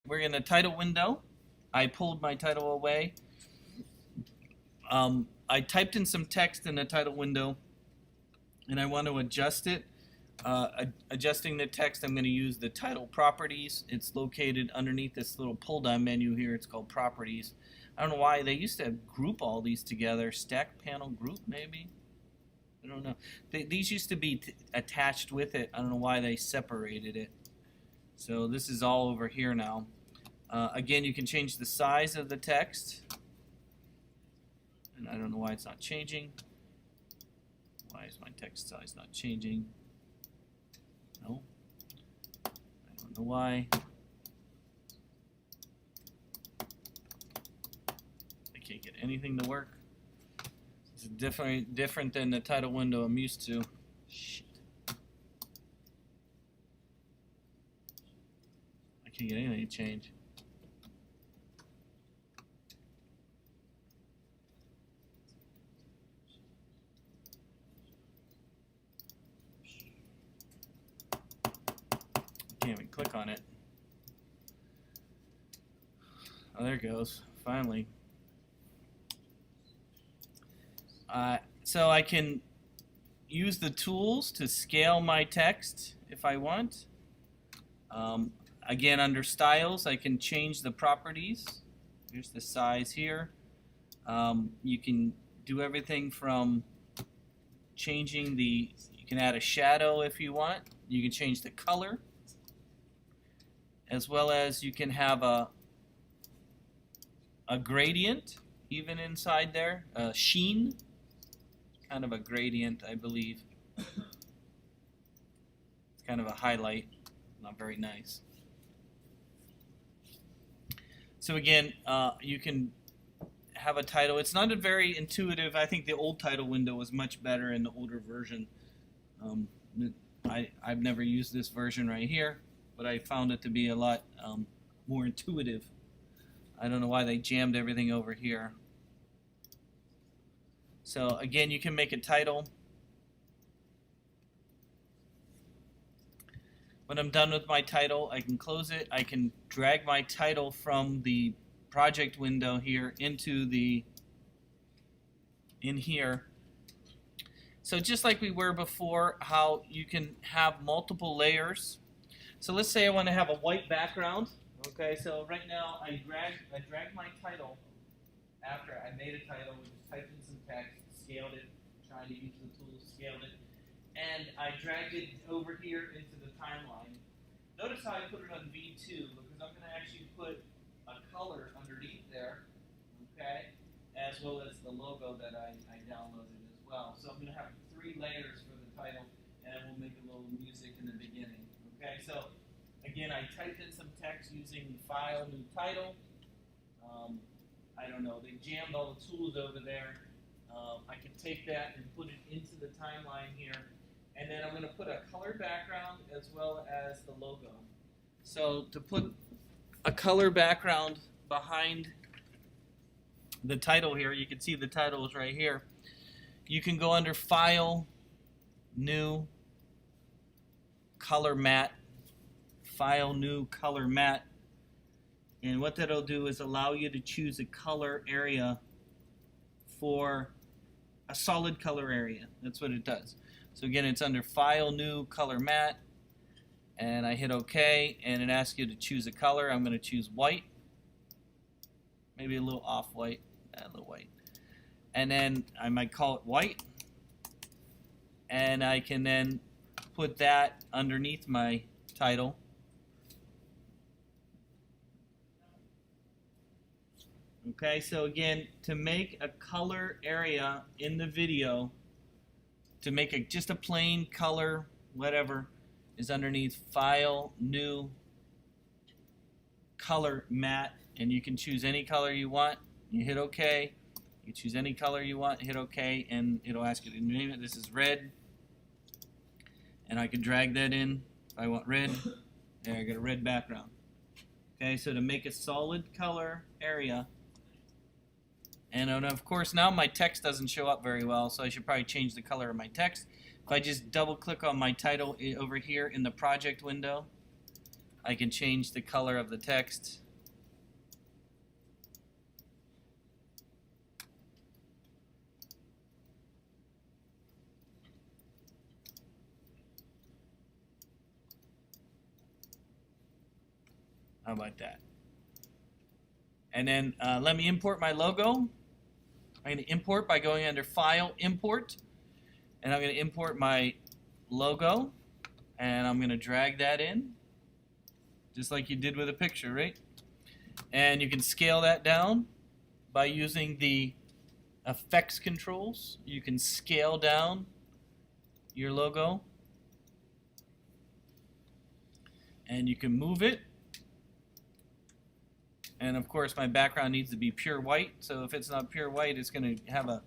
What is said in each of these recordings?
we're in the title window. I pulled my title away. I typed in some text in the title window, and I want to adjust it. Adjusting the text, I'm going to use the title properties. It's located underneath this little pull-down menu here. It's called properties. I don't know why they used to group all these together. Stack panel group, maybe? I don't know. These used to be attached with it. I don't know why they separated it. So this is all over here now. Again, you can change the size of the text. And I don't know why it's not changing. Why is my text size not changing? No. I don't know why. I can't get anything to work. It's different than the title window I'm used to. Shit. I can't get anything to change. Can't even click on it. Oh, there it goes. Finally. So I can use the tools to scale my text if I want. Again, under styles, I can change the properties. Here's the size here. You can do everything from changing you can add a shadow if you want. You can change the color, as well as you can have a gradient even inside there, a sheen, kind of a gradient, I believe. It's kind of a highlight, not very nice. So again, you can have a title. It's not a very intuitive. I think the old title window was much better in the older version. I've never used this version right here, but I found it to be a lot more intuitive. I don't know why they jammed everything over here. So again, you can make a title. When I'm done with my title, I can close it. I can drag my title from the project window here into in here. So just like we were before, how you can have multiple layers. So let's say I want to have a white background. Okay, so right now I dragged my title after I made a title, just typed in some text, scaled it, trying to use the tools, scaled it, and I dragged it over here into the timeline. Notice how I put it on V2 because I'm going to actually put a color underneath there, okay, as well as the logo that I downloaded as well. So I'm going to have 3 layers for the title, and we'll make a little music in the beginning. Okay, so again, I typed in some text using file, new title. I don't know, they jammed all the tools over there. I can take that and put it into the timeline here, and then I'm going to put a color background as well as the logo. So to put a color background behind the title here, you can see the title is right here. You can go under File, New, Color Matte, File, New, Color Matte, and what that'll do is allow you to choose a color area for a solid color area. That's what it does. So again, it's under File, New, Color Matte, and I hit OK, and it asks you to choose a color. I'm going to choose white, maybe a little off-white, a little white, and then I might call it white, and I can then put that underneath my title. Okay, so again, to make a color area in the video, to make just a plain color, whatever, is underneath File, New, Color Matte, and you can choose any color you want. You hit OK. You choose any color you want, hit OK, and it'll ask you to name it. This is red, and I can drag that in if I want red. There, I got a red background. Okay, so to make a solid color area. And of course now my text doesn't show up very well, so I should probably change the color of my text. If I just double click on my title over here in the project window, I can change the color of the text. How about that? And then let me import my logo. I'm going to import by going under File, Import. And I'm going to import my logo. And I'm going to drag that in. Just like you did with a picture, right? And you can scale that down by using the effects controls. You can scale down your logo. And you can move it. And of course my background needs to be pure white, so if it's not pure white it's going to have a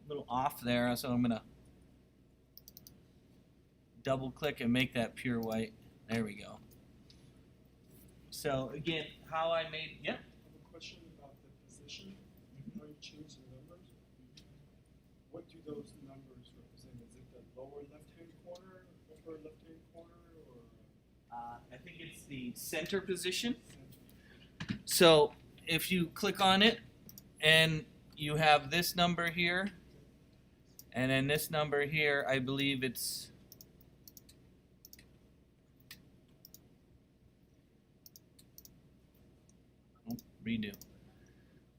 little off there, so I'm going to double click and make that pure white. There we go. So again, how I made, yeah? I have a question about the position. How you change the numbers? What do those numbers represent? Is it the lower left-hand corner, upper left-hand corner, or? I think it's the center position. So if you click on it and you have this number here and then this number here, I believe it's redo.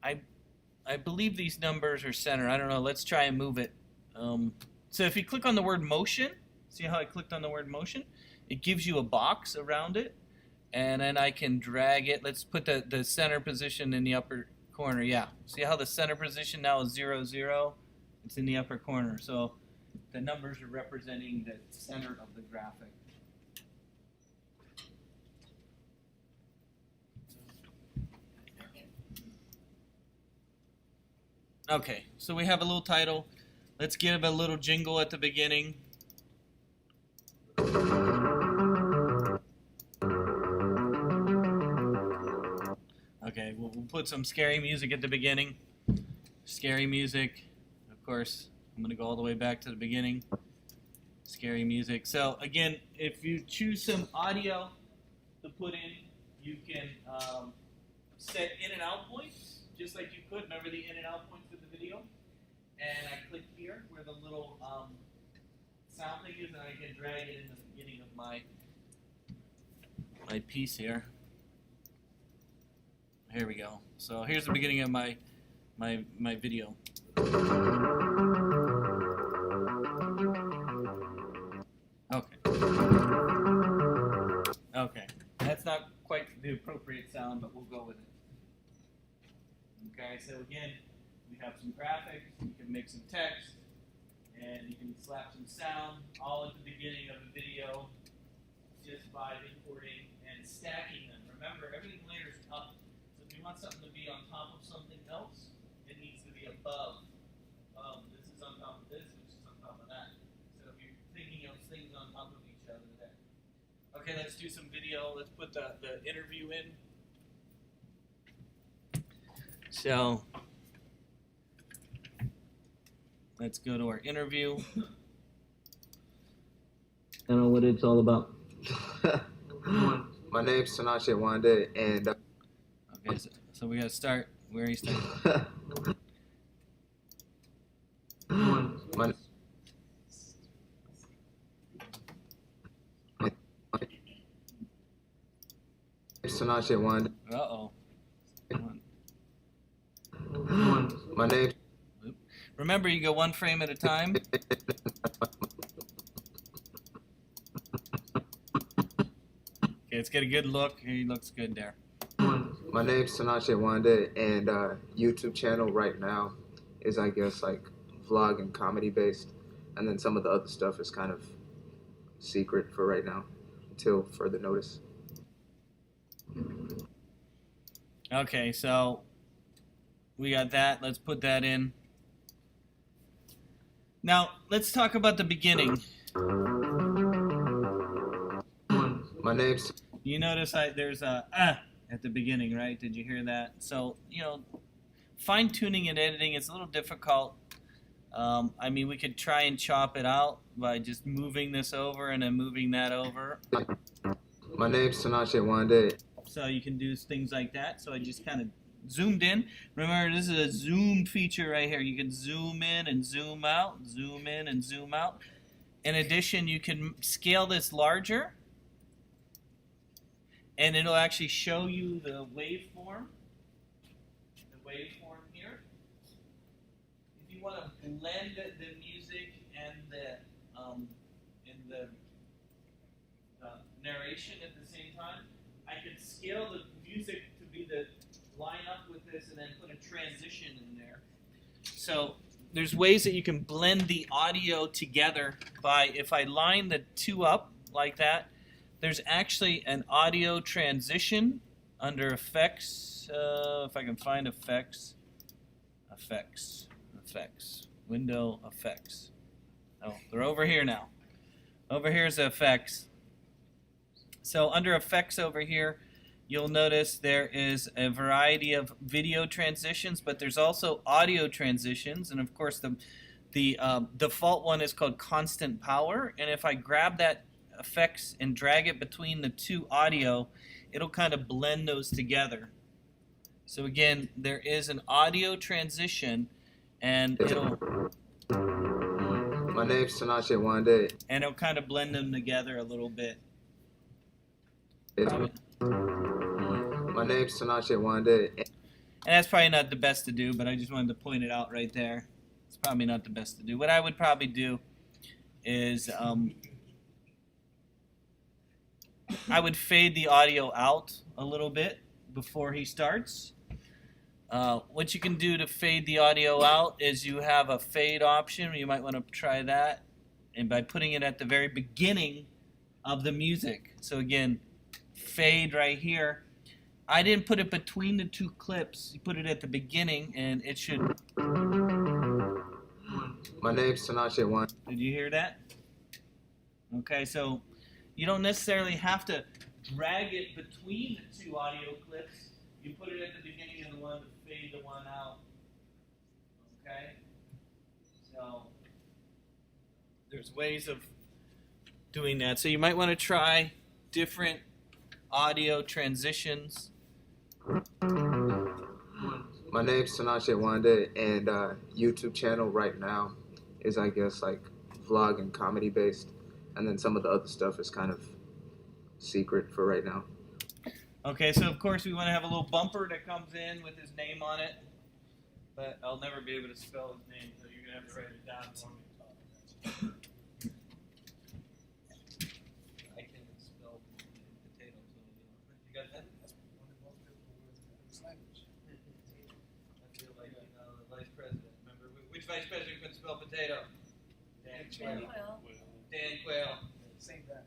I believe these numbers are center. I don't know. Let's try and move it. So if you click on the word motion, see how I clicked on the word motion? It gives you a box around it. And then I can drag it. Let's put the center position in the upper corner. Yeah. See how the center position now is 0, 0? It's in the upper corner. So the numbers are representing the center of the graphic. Okay, so we have a little title. Let's give a little jingle at the beginning. Okay, we'll put some scary music at the beginning. Scary music. Of course, I'm going to go all the way back to the beginning. Scary music. So again, if you choose some audio to put in, you can set in and out points, just like you could. Remember the in and out points of the video? And I click here where the little sound thing is, and I can drag it in the beginning of my piece here. Here we go. So here's the beginning of my video. Okay. Okay. That's not quite the appropriate sound, but we'll go with it. Okay, so again, we have some graphics, you can make some text, and you can slap some sound all at the beginning of the video just by importing and stacking them. Remember, everything layers up. So if you want something to be on top of something else, it needs to be above. This is on top of this, which is on top of that. So if you're thinking of things on top of each other there. Okay, let's do some video. Let's put the interview in. So let's go to our interview. I don't know what it's all about. My name's Tinashe Wande, and okay, so we gotta start where he started. my name's Tinashe Wande. Uh-oh. My name. Remember, you go one frame at a time. Okay, let's get a good look. He looks good there. My name's Tinashe Wande, and YouTube channel right now is, I guess, like vlog and comedy based, and then some of the other stuff is kind of secret for right now until further notice. Okay, so we got that. Let's put that in. Now, let's talk about the beginning. My name's. You notice there's a at the beginning, right? Did you hear that? So, you know, fine-tuning and editing is a little difficult. I mean, we could try and chop it out by just moving this over and then moving that over. My name's Tanache Wande. So you can do things like that. So I just kind of zoomed in. Remember, this is a zoom feature right here. You can zoom in and zoom out, zoom in and zoom out. In addition, you can scale this larger, and it'll actually show you the waveform. The waveform here. If you want to blend the music and the narration at the same time, I could scale the music to be the line up with this, and then put a transition in there. So there's ways that you can blend the audio together by, if I line the two up like that, there's actually an audio transition under effects. If I can find effects, window effects. Oh, they're over here now. Over here's the effects. So under effects over here, you'll notice there is a variety of video transitions, but there's also audio transitions, and of course the default one is called constant power. And if I grab that effects and drag it between the two audio, it'll kind of blend those together. So again, there is an audio transition, and My name's Tanache Wande. And it'll kind of blend them together a little bit. My name's Tanache Wande. And that's probably not the best to do, but I just wanted to point it out right there. It's probably not the best to do. What I would probably do is I would fade the audio out a little bit before he starts. What you can do to fade the audio out is you have a fade option. You might want to try that, and by putting it at the very beginning of the music. So again, fade right here. I didn't put it between the two clips. You put it at the beginning, and it should. My name's Tanache Wande. Did you hear that? Okay, so you don't necessarily have to drag it between the two audio clips. You put it at the beginning of the one to fade the one out. Okay? So there's ways of doing that. So you might want to try different audio transitions. My name's Tanache Wande, and YouTube channel right now is, I guess, like vlog and comedy based, and then some of the other stuff is kind of secret for right now. Okay, so of course we want to have a little bumper that comes in with his name on it, but I'll never be able to spell his name, so you're gonna have to write it down for me. I can't spell potato, so you got that? I feel like the vice president. Remember which vice president couldn't spell potato? Dan Quayle. Dan Quayle. Same that.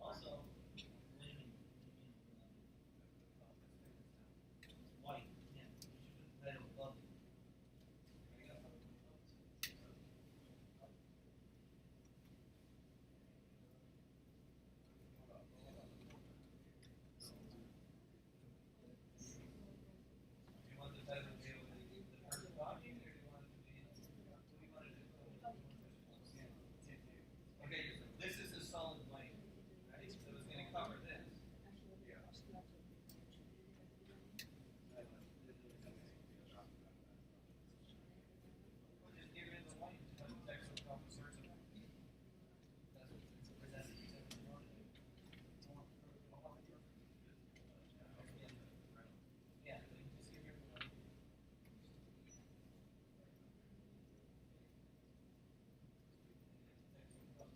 Also, white. Yeah, that is lovely. Do you want the title to be the first talking, or do you want it to be? What do you want to do? Okay, this is a solid blank, right? So it's going to cover this. We'll just get rid of the white. Let the text will come first. That's what that's exactly what you want to do. Yeah, so you just get rid of the white. That's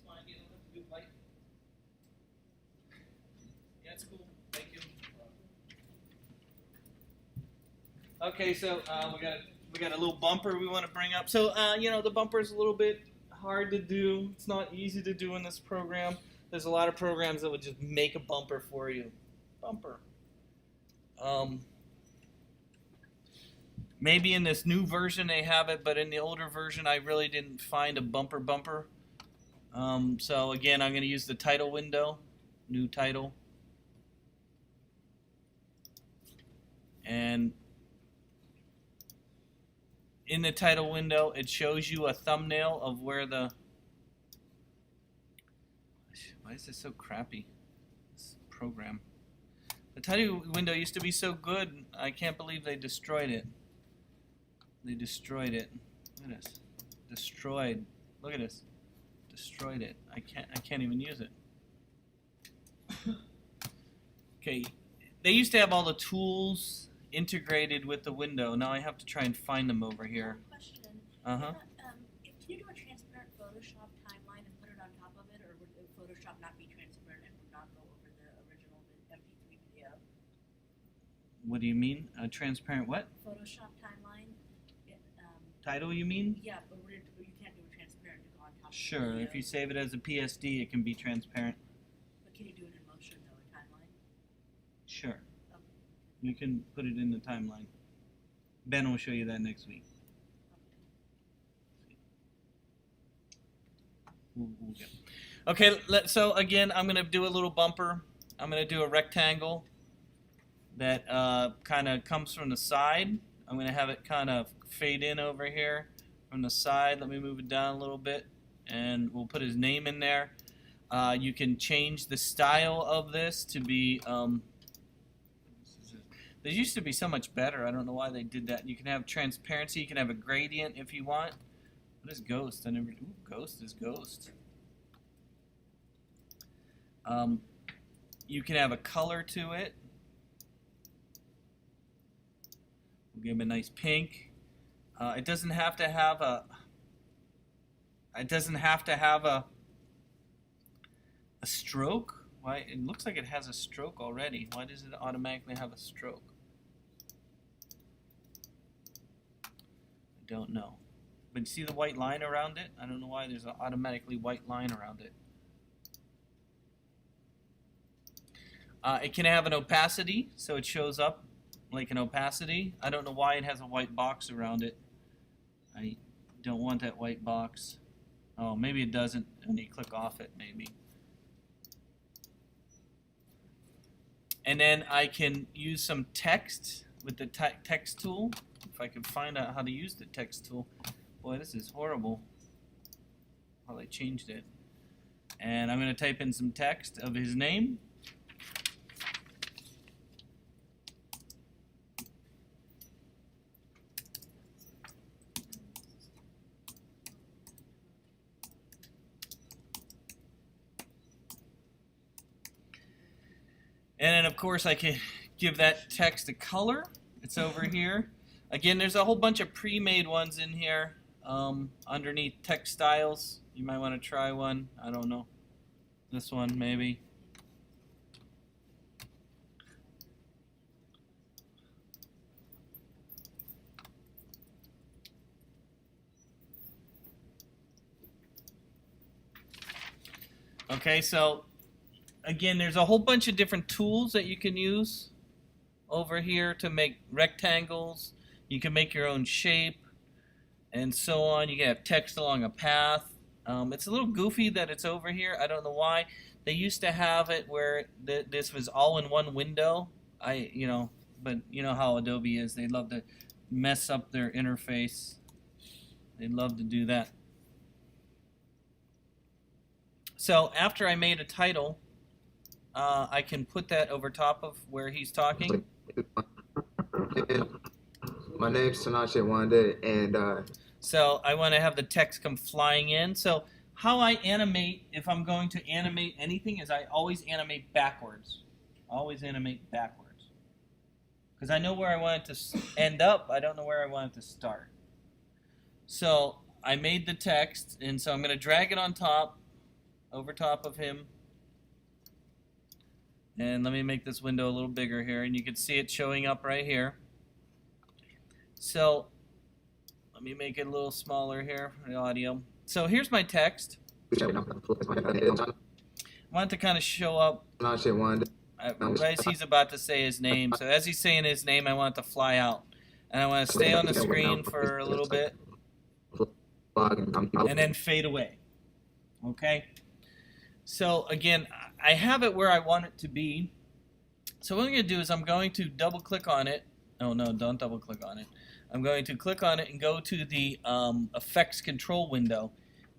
fine, you don't have to do white. Yeah, it's cool. Thank you. Okay, so we got a little bumper we want to bring up. So the bumper is a little bit hard to do. It's not easy to do in this program. There's a lot of programs that would just make a bumper for you. Bumper. Maybe in this new version they have it, but in the older version I really didn't find a bumper. So again, I'm going to use the title window, new title. And in the title window, it shows you a thumbnail of where the... Why is this so crappy, this program? The title window used to be so good. I can't believe they destroyed it. They destroyed it. Look at this. Destroyed. Look at this. Destroyed it. I can't even use it. Okay. They used to have all the tools integrated with the window. Now I have to try and find them over here. Question. Uh-huh. Can you do a transparent Photoshop timeline and put it on top of it, or would Photoshop not be transparent and would not go over the original MP3 video? What do you mean? A transparent what? Photoshop timeline. Title you mean? Yeah, but you can't do a transparent to go on top. Sure. Of the video. If you save it as a PSD, it can be transparent. But can you do it in motion though, a timeline? Sure. Okay. You can put it in the timeline. Ben will show you that next week. We'll get. Okay, so again, I'm going to do a little bumper. I'm going to do a rectangle that kind of comes from the side. I'm going to have it kind of fade in over here from the side. Let me move it down a little bit, and we'll put his name in there. You can change the style of this to be... They used to be so much better. I don't know why they did that. You can have transparency. You can have a gradient if you want. What is ghost? I never. Ooh, ghost is ghost. You can have a color to it. We'll give him a nice pink. It doesn't have to have a. It doesn't have to have a stroke. Why? It looks like it has a stroke already. Why does it automatically have a stroke? I don't know. But see the white line around it? I don't know why there's an automatically white line around it. It can have an opacity, so it shows up like an opacity. I don't know why it has a white box around it. I don't want that white box. Oh, maybe it doesn't when you click off it, maybe. And then I can use some text with the text tool. If I can find out how to use the text tool. Boy, this is horrible how they changed it. And I'm going to type in some text of his name. And then, of course, I can give that text a color. It's over here. Again, there's a whole bunch of pre-made ones in here underneath text styles. You might want to try one. I don't know. This one, maybe. Okay, so again, there's a whole bunch of different tools that you can use over here to make rectangles. You can make your own shape and so on. You can have text along a path. It's a little goofy that it's over here. I don't know why. They used to have it where this was all in one window. But you know how Adobe is. They love to mess up their interface. They love to do that. So after I made a title, I can put that over top of where he's talking. My name's Tinashe Wande, and so I want to have the text come flying in. So how I animate, if I'm going to animate anything, is I always animate backwards. Always animate backwards. Because I know where I want it to end up. I don't know where I want it to start. So I made the text, and so I'm going to drag it on top, over top of him. And let me make this window a little bigger here, and you can see it showing up right here. So let me make it a little smaller here for the audio. So here's my text. I want it to kind of show up as he's about to say his name. So as he's saying his name, I want it to fly out. And I want to stay on the screen for a little bit and then fade away. Okay. So again, I have it where I want it to be. So what I'm going to do is I'm going to double click on it. Oh no, don't double click on it. I'm going to click on it and go to the effects control window.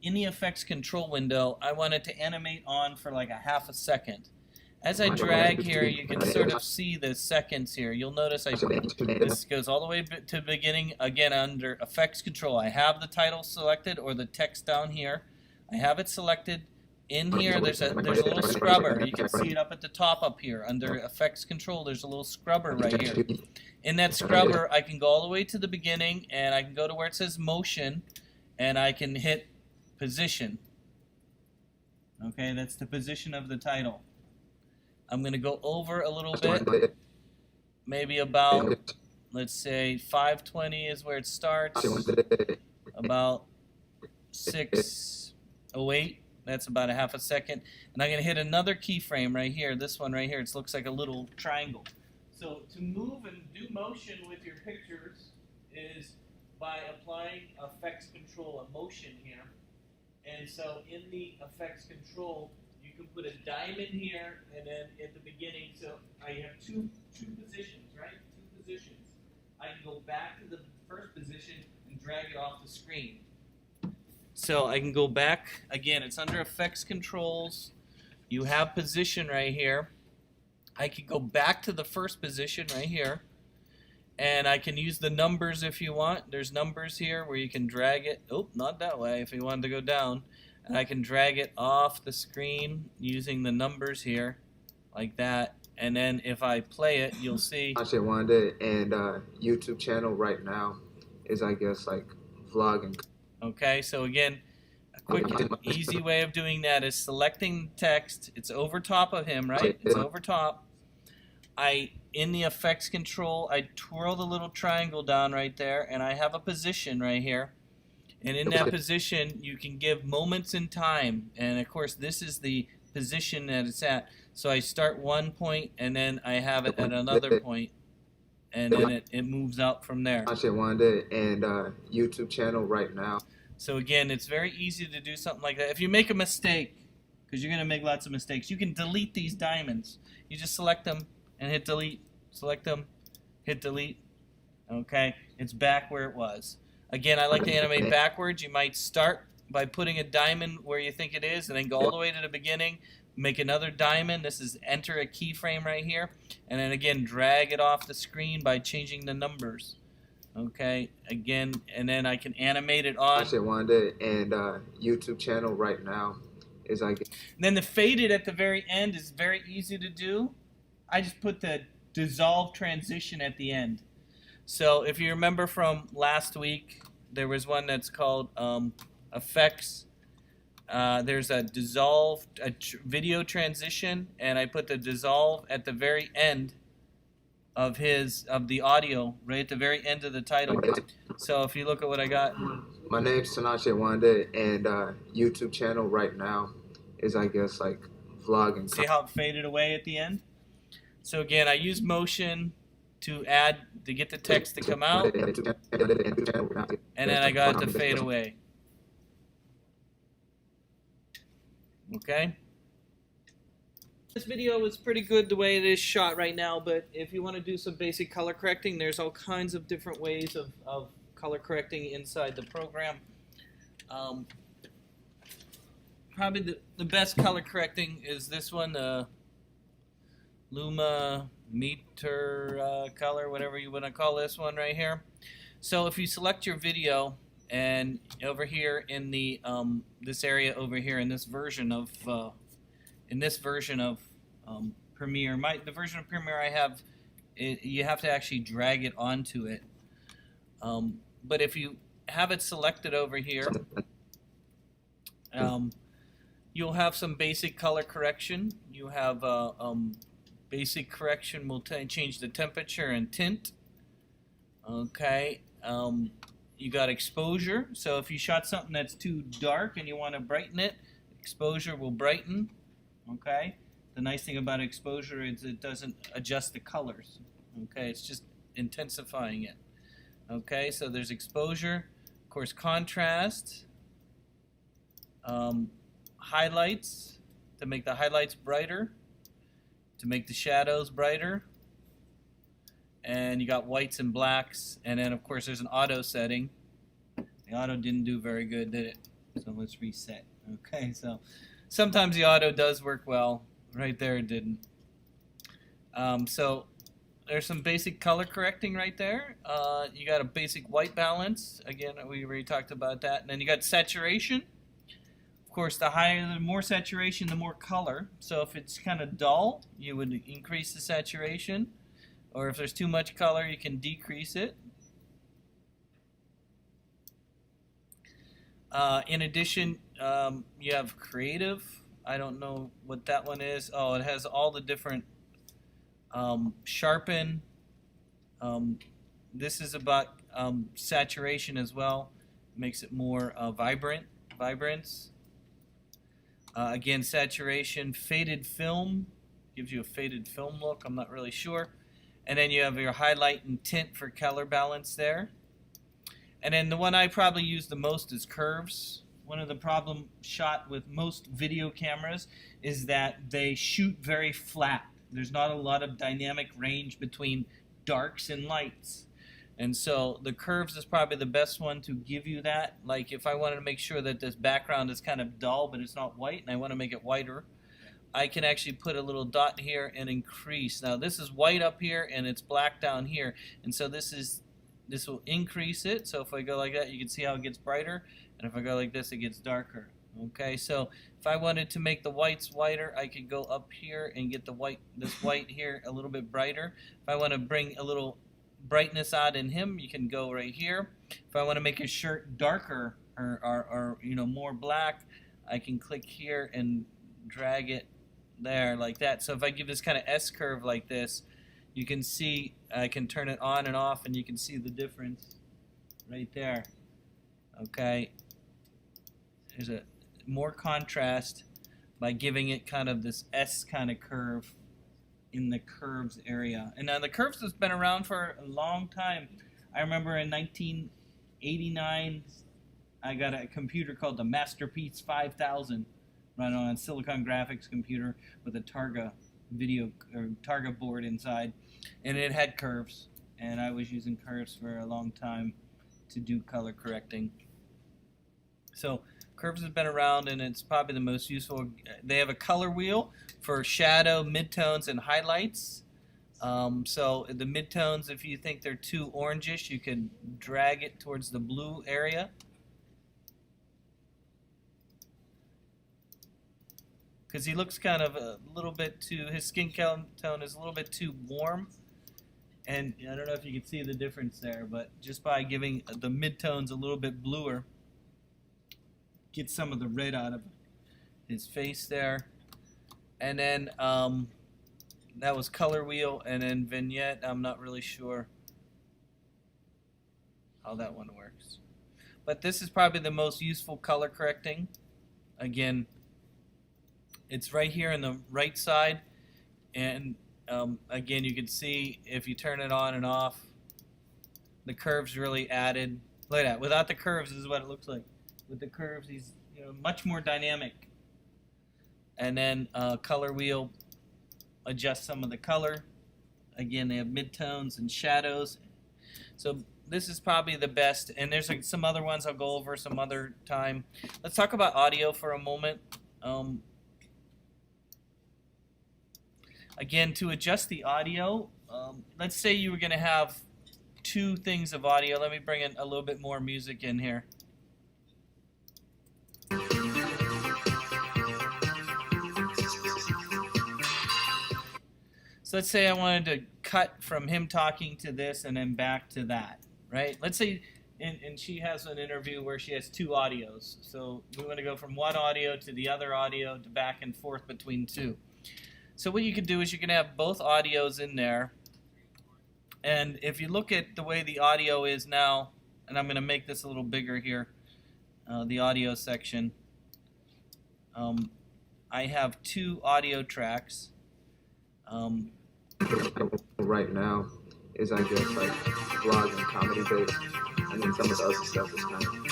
In the effects control window, I want it to animate on for like a half a second. As I drag here, you can sort of see the seconds here. You'll notice this goes all the way to the beginning. Again, under effects control, I have the title selected or the text down here. I have it selected. In here, there's a little scrubber. You can see it up at the top up here. Under effects control, there's a little scrubber right here. In that scrubber, I can go all the way to the beginning, and I can go to where it says motion, and I can hit position. Okay, that's the position of the title. I'm going to go over a little bit, maybe about, let's say 520 is where it starts, about 608. That's about a half a second. And I'm going to hit another keyframe right here. This one right here. It looks like a little triangle. So to move and do motion with your pictures is by applying effects control, a motion here. And so in the effects control, you can put a diamond here and then at the beginning. So I have two positions, right? Two positions. I can go back to the first position and drag it off the screen. So I can go back, again, it's under effects controls. You have position right here. I can go back to the first position right here. And I can use the numbers if you want. There's numbers here where you can drag it. Oh, not that way if you wanted to go down. And I can drag it off the screen using the numbers here, like that. And then if I play it, you'll see. Watch it one day, and YouTube channel right now is, I guess, like vlogging. Okay, so again, a quick, easy way of doing that is selecting text. It's over top of him, right? It's over top. In the effects control, I twirl the little triangle down right there, and I have a position right here. And in that position, you can give moments in time. And of course, this is the position that it's at. So I start one point, and then I have it at another point, and then it moves out from there. Watch it one day, and YouTube channel right now. So again, it's very easy to do something like that. If you make a mistake, because you're going to make lots of mistakes, you can delete these diamonds. You just select them and hit delete. Select them, hit delete. Okay, it's back where it was. Again, I like to animate backwards. You might start by putting a diamond where you think it is, and then go all the way to the beginning. Make another diamond. This is enter a keyframe right here. And then again, drag it off the screen by changing the numbers. Okay, again, and then I can animate it on. Watch it one day, and YouTube channel right now is, I guess. Then the faded at the very end is very easy to do. I just put the dissolve transition at the end. So if you remember from last week, there was one that's called effects. There's a dissolve, video transition, and I put the dissolve at the very end of the audio, right at the very end of the title. So if you look at what I got. My name's Tanache Wande, and YouTube channel right now is, I guess, like vlogging. See how it faded away at the end? So again, I use motion to get the text to come out, and then I got it to fade away. Okay? This video is pretty good the way it is shot right now, but if you want to do some basic color correcting, there's all kinds of different ways of color correcting inside the program. Probably the best color correcting is this one, the Luma Meter color, whatever you want to call this one right here. So if you select your video, and over here in the this area over here in this version of Premiere, the version of Premiere I have, you have to actually drag it onto it. But if you have it selected over here, you'll have some basic color correction. You have basic correction will change the temperature and tint. Okay. You got exposure. So if you shot something that's too dark and you want to brighten it, exposure will brighten. Okay. The nice thing about exposure is it doesn't adjust the colors. Okay. It's just intensifying it. Okay. So there's exposure. Of course, contrast. highlights, to make the highlights brighter, to make the shadows brighter, and you got whites and blacks, and then of course there's an auto setting. The auto didn't do very good, did it? So let's reset. Okay, so sometimes the auto does work well. Right there it didn't. So there's some basic color correcting right there. You got a basic white balance. Again, we already talked about that. And then you got saturation. Of course, the more saturation, the more color. So if it's kind of dull, you would increase the saturation. Or if there's too much color, you can decrease it. In addition, you have creative. I don't know what that one is. Oh, it has all the different sharpen. This is about saturation as well. Makes it more vibrance. Again, saturation. Faded film gives you a faded film look. I'm not really sure. And then you have your highlight and tint for color balance there. And then the one I probably use the most is curves. One of the problem shot with most video cameras is that they shoot very flat. There's not a lot of dynamic range between darks and lights. And so the curves is probably the best one to give you that. Like if I wanted to make sure that this background is kind of dull but it's not white and I want to make it whiter, I can actually put a little dot here and increase. Now this is white up here and it's black down here. And so this will increase it. So if I go like that, you can see how it gets brighter. And if I go like this, it gets darker. Okay, so if I wanted to make the whites whiter, I could go up here and get this white here a little bit brighter. If I want to bring a little brightness out in him, you can go right here. If I want to make his shirt darker or more black, I can click here and drag it there like that. So if I give this kind of S curve like this, you can see I can turn it on and off, and you can see the difference right there. Okay, there's a more contrast by giving it kind of this S kind of curve in the curves area. And now the curves has been around for a long time. I remember in 1989 I got a computer called the Masterpiece 5000 run on a Silicon Graphics computer with a Targa Targa board inside, and it had curves, and I was using curves for a long time to do color correcting. So curves has been around, and it's probably the most useful. They have a color wheel for shadow, midtones, and highlights. So the midtones, if you think they're too orangish, you can drag it towards the blue area. Because he looks kind of a little bit too, his skin tone is a little bit too warm. And I don't know if you can see the difference there, but just by giving the midtones a little bit bluer, get some of the red out of his face there. And then that was color wheel, and then vignette, I'm not really sure how that one works. But this is probably the most useful color correcting. Again, it's right here on the right side, and again, you can see if you turn it on and off, the curves really added. Look at that. Without the curves, this is what it looks like. With the curves, he's much more dynamic. And then color wheel adjusts some of the color. Again, they have midtones and shadows. So this is probably the best. And there's some other ones I'll go over some other time. Let's talk about audio for a moment. Again, to adjust the audio, let's say you were going to have two things of audio. Let me bring in a little bit more music in here. So let's say I wanted to cut from him talking to this and then back to that, right? Let's say, and she has an interview where she has two audios. So we want to go from one audio to the other audio to back and forth between two. So what you can do is you can have both audios in there. And if you look at the way the audio is now, and I'm going to make this a little bigger here, the audio section, I have two audio tracks. Right now is, I guess, like vlog and comedy based, and then some of the other stuff is kind of.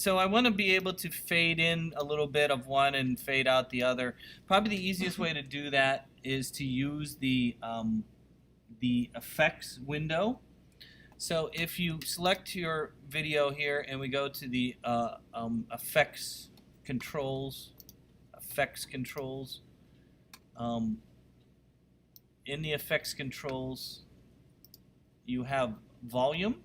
So I want to be able to fade in a little bit of one and fade out the other. Probably the easiest way to do that is to use the effects window. So if you select your video here and we go to the effects controls, in the effects controls you have volume.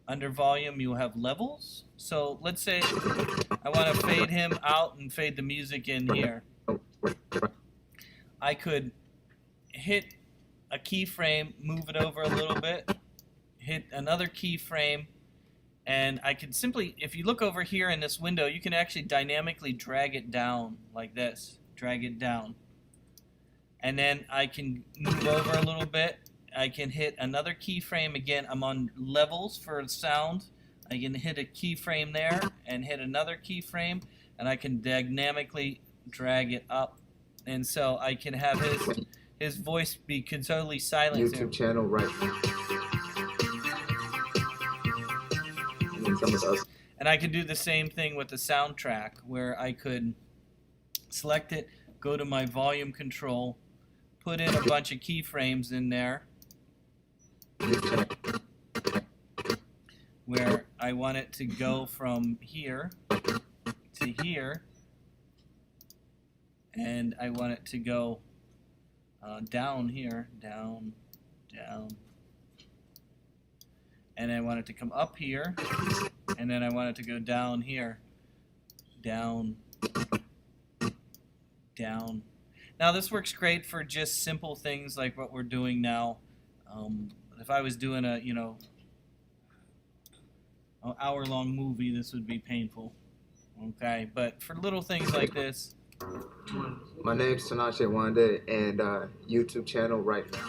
Under volume you have levels. So let's say I want to fade him out and fade the music in here. I could hit a keyframe, move it over a little bit, hit another keyframe, and I can simply, if you look over here in this window, you can actually dynamically drag it down like this. Drag it down. And then I can move over a little bit. I can hit another keyframe. Again, I'm on levels for sound. I can hit a keyframe there and hit another keyframe, and I can dynamically drag it up. And so I can have his voice be totally silenced. YouTube channel right now. And then some of the other. And I can do the same thing with the soundtrack, where I could select it, go to my volume control, put in a bunch of keyframes in there, where I want it to go from here to here, and I want it to go down here, down, and I want it to come up here, and then I want it to go down here, down. Now this works great for just simple things like what we're doing now. If I was doing a, an hour-long movie, this would be painful. Okay, but for little things like this. My name's Tinashe Wande, and YouTube channel right now.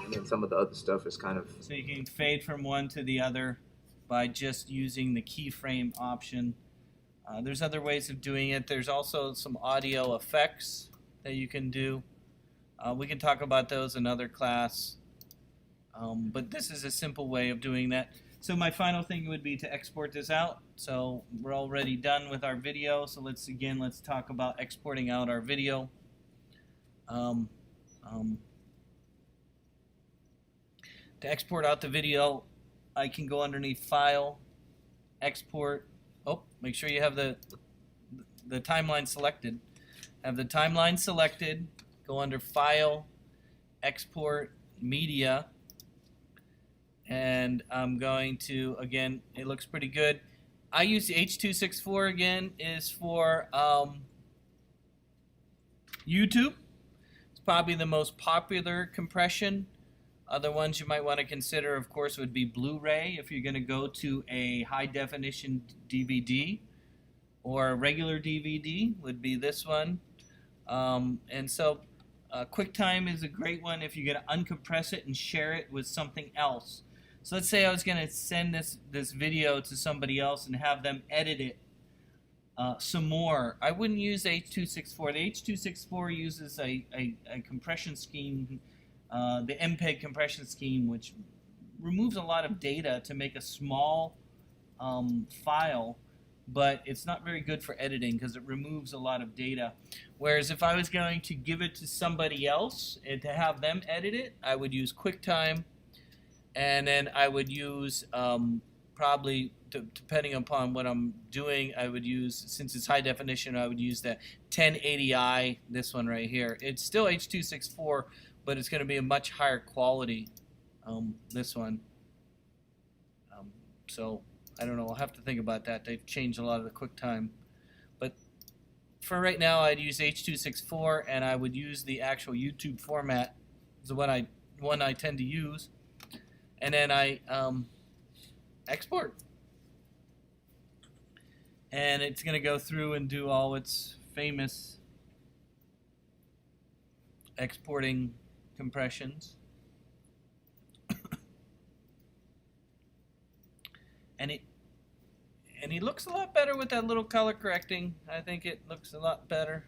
And then some of the other stuff is kind of. So you can fade from one to the other by just using the keyframe option. There's other ways of doing it. There's also some audio effects that you can do. We can talk about those in another class. But this is a simple way of doing that. So my final thing would be to export this out. So we're already done with our video. So let's talk about exporting out our video. To export out the video, I can go underneath File, Export. Oh, make sure you have the timeline selected. Have the timeline selected. Go under File, Export, Media, and I'm going to, again, it looks pretty good. I use the H.264 again, is for YouTube. It's probably the most popular compression. Other ones you might want to consider, of course, would be Blu-ray if you're going to go to a high-definition DVD, or a regular DVD would be this one. And so QuickTime is a great one if you're going to uncompress it and share it with something else. So let's say I was going to send this video to somebody else and have them edit it some more. I wouldn't use H.264. The H.264 uses a compression scheme, the MPEG compression scheme, which removes a lot of data to make a small file, but it's not very good for editing because it removes a lot of data. Whereas if I was going to give it to somebody else and to have them edit it, I would use QuickTime, and then I would use probably, depending upon what I'm doing, I would use, since it's high definition, I would use the 1080i, this one right here. It's still H.264, but it's going to be a much higher quality, this one. So I don't know, I'll have to think about that. They've changed a lot of the QuickTime. But for right now, I'd use H.264, and I would use the actual YouTube format, is the one I tend to use. And then I export. And it's going to go through and do all its famous exporting compressions. And it looks a lot better with that little color correcting. I think it looks a lot better.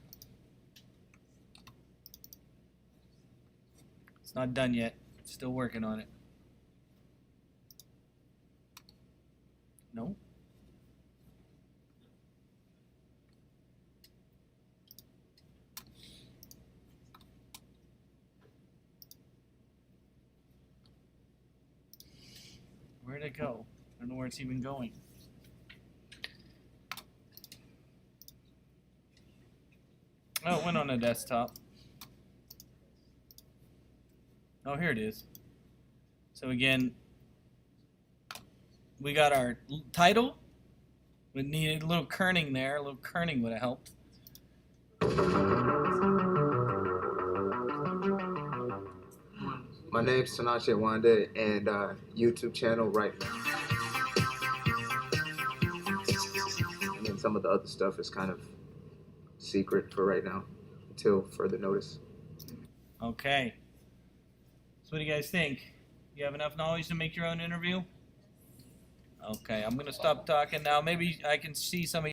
It's not done yet. Still working on it. it go? I don't know where it's even going. Oh, it went on the desktop. Oh, here it is. So again, we got our title. We needed a little kerning there. A little kerning would have helped. My name's Tanache Wande, and YouTube channel right now. And then some of the other stuff is kind of secret for right now, until further notice. Okay. So what do you guys think? You have enough knowledge to make your own interview? Okay, I'm gonna stop talking now. Maybe I can see some of